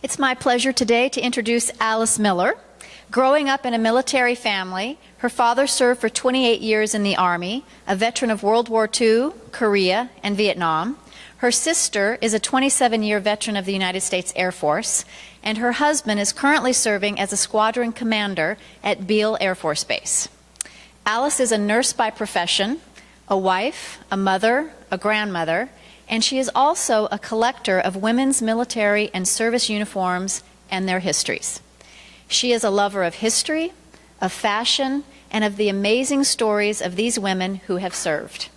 It's my pleasure today to introduce Alice Miller. Growing up in a military family, her father served for 28 years in the Army, a veteran of World War II, Korea, and Vietnam. Her sister is a 27-year veteran of the United States Air Force, and her husband is currently serving as a squadron commander at Beale Air Force Base. Alice is a nurse by profession, a wife, a mother, a grandmother, and she is also a collector of women's military and service uniforms and their histories. She is a lover of history, of fashion, and of the amazing stories of these women who have served.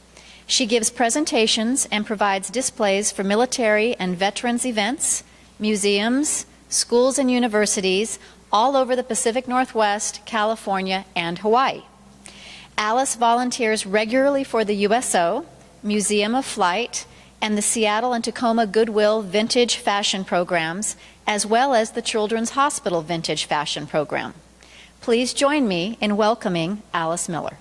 She gives presentations and provides displays for military and veterans events, museums, schools and universities all over the Pacific Northwest, California, and Hawaii. Alice volunteers regularly for the USO, Museum of Flight, and the Seattle and Tacoma Goodwill Vintage Fashion Programs, as well as the Children's Hospital Vintage Fashion Program. Please join me in welcoming Alice Miller.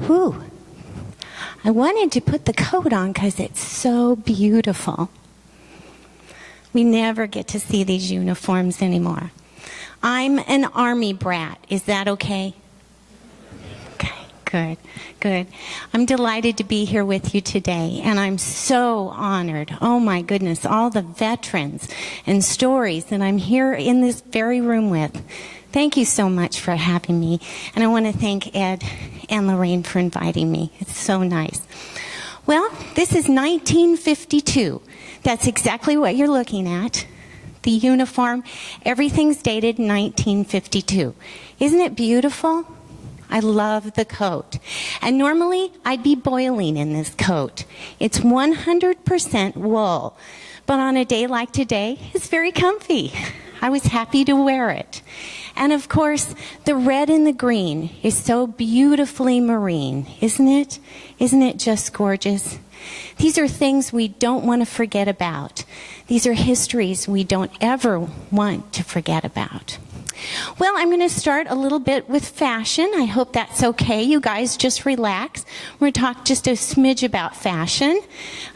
Whew. I wanted to put the coat on because it's so beautiful. We never get to see these uniforms anymore. I'm an Army brat. Is that okay? Okay, good, good. I'm delighted to be here with you today, and I'm so honored. Oh my goodness, all the veterans and stories that I'm here in this very room with. Thank you so much for having me, and I want to thank Ed and Lorraine for inviting me. It's so nice. Well, this is 1952. That's exactly what you're looking at. The uniform, everything's dated 1952. Isn't it beautiful? I love the coat. And normally, I'd be boiling in this coat. It's 100% wool. But on a day like today, it's very comfy. I was happy to wear it. And of course, the red and the green is so beautifully marine, isn't it? Isn't it just gorgeous? These are things we don't want to forget about. These are histories we don't ever want to forget about. Well, I'm going to start a little bit with fashion. I hope that's okay. You guys just relax. We're going to talk just a smidge about fashion.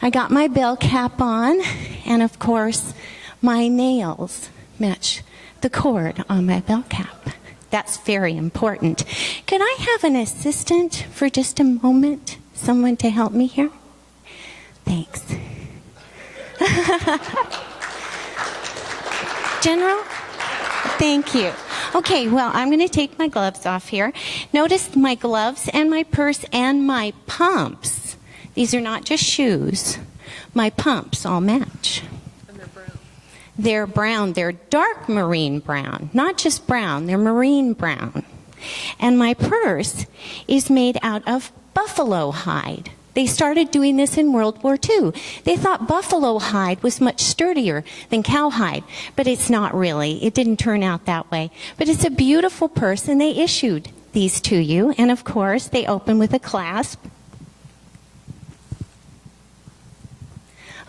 I got my bell cap on, and of course, my nails match the cord on my bell cap. That's very important. Could I have an assistant for just a moment? Someone to help me here? Thanks. General? Thank you. Okay, well, I'm going to take my gloves off here. Notice my gloves and my purse and my pumps. These are not just shoes. My pumps all match. They're brown. They're dark marine brown. Not just brown. They're marine brown. And my purse is made out of buffalo hide. They started doing this in World War II. They thought buffalo hide was much sturdier than cowhide, but it's not really. It didn't turn out that way. But it's a beautiful purse, and they issued these to you. And of course, they open with a clasp.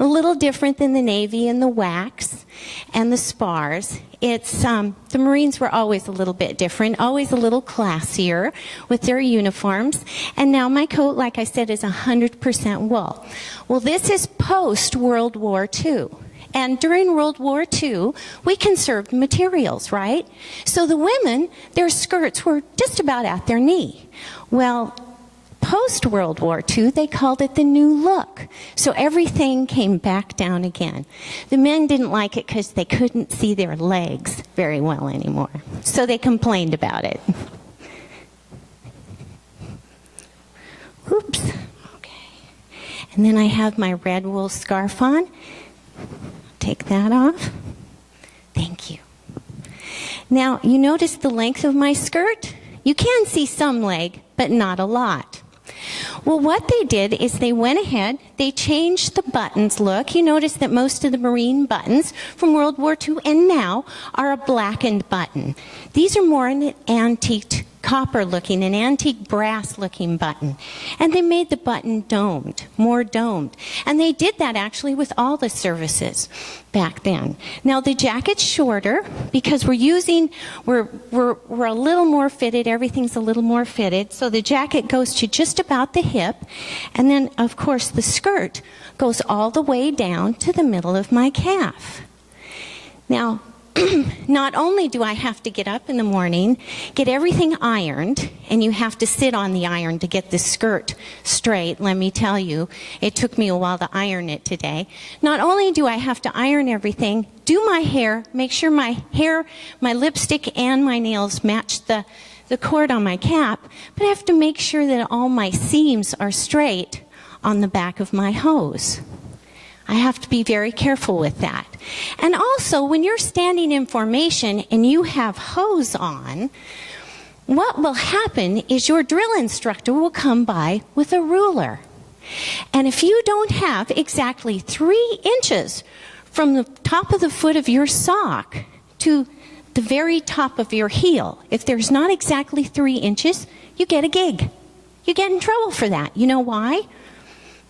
A little different than the Navy and the wax and the spars. It's the Marines were always a little bit different, always a little classier with their uniforms. And now my coat, like I said, is 100% wool. Well, this is post-World War II. And during World War II, we conserved materials, right? So the women, their skirts were just about at their knee. Well, post-World War II, they called it the new look. So everything came back down again. The men didn't like it because they couldn't see their legs very well anymore. So they complained about it. Oops. Okay. And then I have my red wool scarf on. Take that off. Thank you. Now, you notice the length of my skirt? You can see some leg, but not a lot. Well, what they did is they went ahead, they changed the buttons look. You notice that most of the Marine buttons from World War II and now are a blackened button. These are more an antique copper looking, an antique brass looking button. And they made the button domed, more domed. And they did that actually with all the services back then. Now the jacket's shorter because we're a little more fitted, everything's a little more fitted. So the jacket goes to just about the hip. And then of course the skirt goes all the way down to the middle of my calf. Now, not only do I have to get up in the morning, get everything ironed, and you have to sit on the iron to get the skirt straight, let me tell you, it took me a while to iron it today. Not only do I have to iron everything, do my hair, make sure my hair, my lipstick, and my nails match the cord on my cap, but I have to make sure that all my seams are straight on the back of my hose. I have to be very careful with that. And also, when you're standing in formation and you have hose on, what will happen is your drill instructor will come by with a ruler. And if you don't have exactly 3 inches from the top of the foot of your sock to the very top of your heel, if there's not exactly 3 inches, you get a gig. You get in trouble for that. You know why?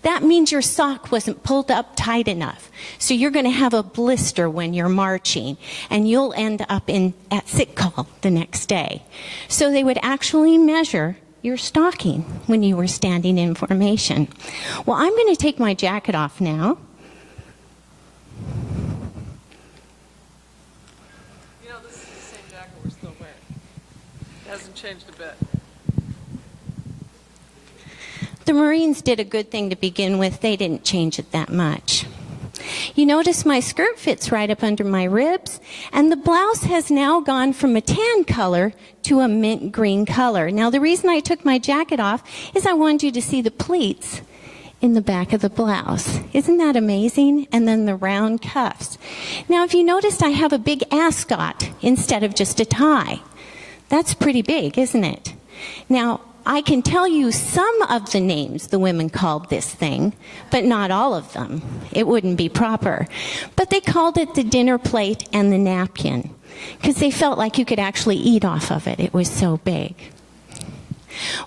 That means your sock wasn't pulled up tight enough. So you're going to have a blister when you're marching, and you'll end up at sick call the next day. So they would actually measure your stocking when you were standing in formation. Well, I'm going to take my jacket off now. You know, this is the same jacket we're still wearing. It hasn't changed a bit. The Marines did a good thing to begin with. They didn't change it that much. You notice my skirt fits right up under my ribs, and the blouse has now gone from a tan color to a mint green color. Now, the reason I took my jacket off is I wanted you to see the pleats in the back of the blouse. Isn't that amazing? And then the round cuffs. Now, if you noticed, I have a big ascot instead of just a tie. That's pretty big, isn't it? Now, I can tell you some of the names the women called this thing, but not all of them. It wouldn't be proper. But they called it the dinner plate and the napkin because they felt like you could actually eat off of it. It was so big.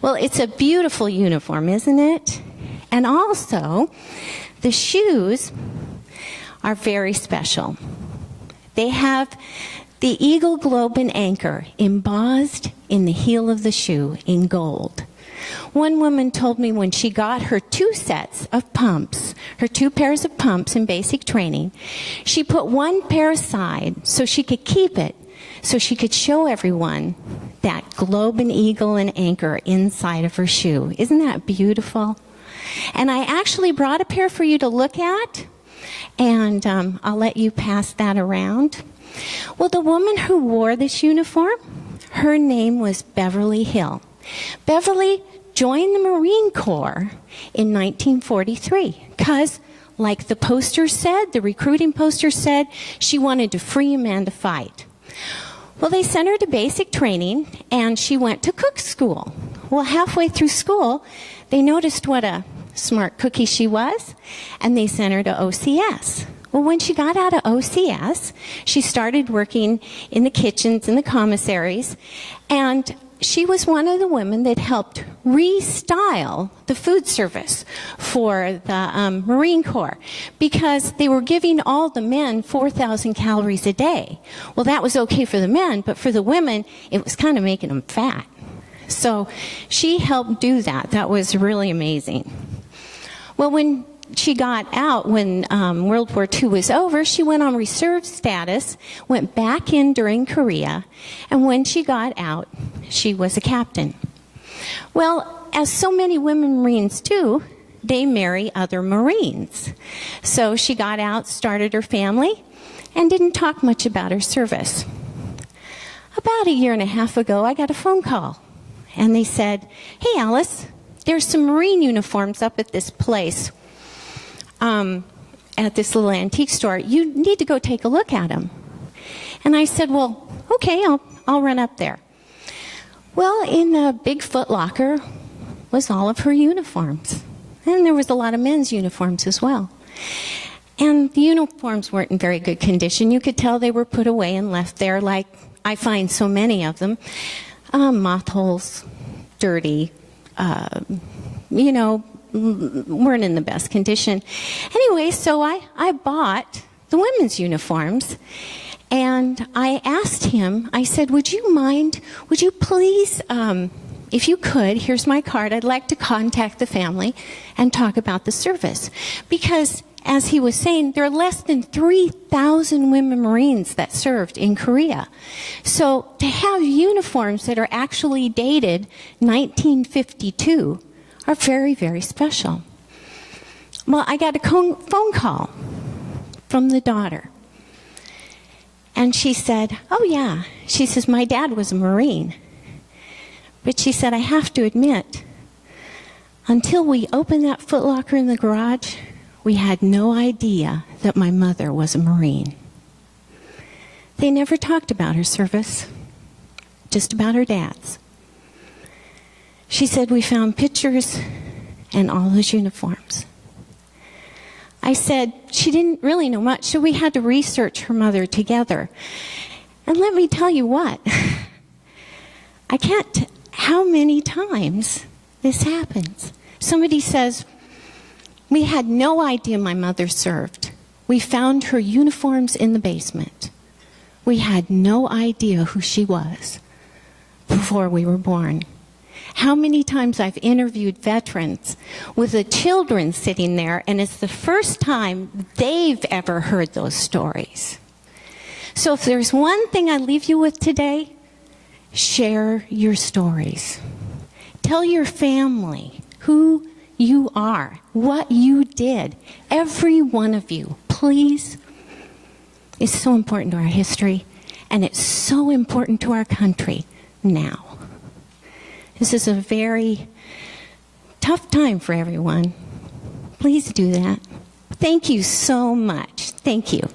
Well, it's a beautiful uniform, isn't it? And also, the shoes are very special. They have the eagle, globe, and anchor embossed in the heel of the shoe in gold. One woman told me when she got her 2 sets of pumps, her 2 pairs of pumps in basic training, she put 1 pair aside so she could keep it, so she could show everyone that globe and eagle and anchor inside of her shoe. Isn't that beautiful? And I actually brought a pair for you to look at, and I'll let you pass that around. Well, the woman who wore this uniform, her name was Beverly Hill. Beverly joined the Marine Corps in 1943 because, like the poster said, the recruiting poster said, she wanted to free a man to fight. Well, they sent her to basic training, and she went to cook school. Well, halfway through school, they noticed what a smart cookie she was, and they sent her to OCS. Well, when she got out of OCS, she started working in the kitchens and the commissaries, and she was one of the women that helped restyle the food service for the Marine Corps because they were giving all the men 4,000 calories a day. Well, that was okay for the men, but for the women, it was kind of making them fat. So she helped do that. That was really amazing. Well, when she got out, when World War II was over, she went on reserve status, went back in during Korea, and when she got out, she was a captain. Well, as so many women Marines do, they marry other Marines. So she got out, started her family, and didn't talk much about her service. About 1.5 years ago, I got a phone call, and they said, "Hey, Alice, there's some Marine uniforms up at this place, at this little antique store. You need to go take a look at them." And I said, "Well, okay, I'll run up there." Well, in the big Foot Locker, was all of her uniforms. And there was a lot of men's uniforms as well. And the uniforms weren't in very good condition. You could tell they were put away and left there, like I find so many of them. Moth holes, dirty, weren't in the best condition. Anyway, so I bought the women's uniforms, and I asked him, I said, would you please, if you could, here's my card, I'd like to contact the family and talk about the service. Because, as he was saying, there are less than 3,000 women Marines that served in Korea. So to have uniforms that are actually dated 1952 are very, very special. Well, I got a phone call from the daughter. And she said, oh yeah. She says, my dad was a Marine. But she said, I have to admit, until we opened that Foot Locker in the garage, we had no idea that my mother was a Marine. They never talked about her service, just about her dad's. She said, we found pictures and all those uniforms. I said, she didn't really know much, so we had to research her mother together. And let me tell you what, I can't, how many times this happens. Somebody says, we had no idea my mother served. We found her uniforms in the basement. We had no idea who she was before we were born. How many times I've interviewed veterans with the children sitting there, and it's the first time they've ever heard those stories. So if there's one thing I leave you with today, share your stories. Tell your family who you are, what you did. Every one of you, please. It's so important to our history, and it's so important to our country now. This is a very tough time for everyone. Please do that. Thank you so much. Thank you.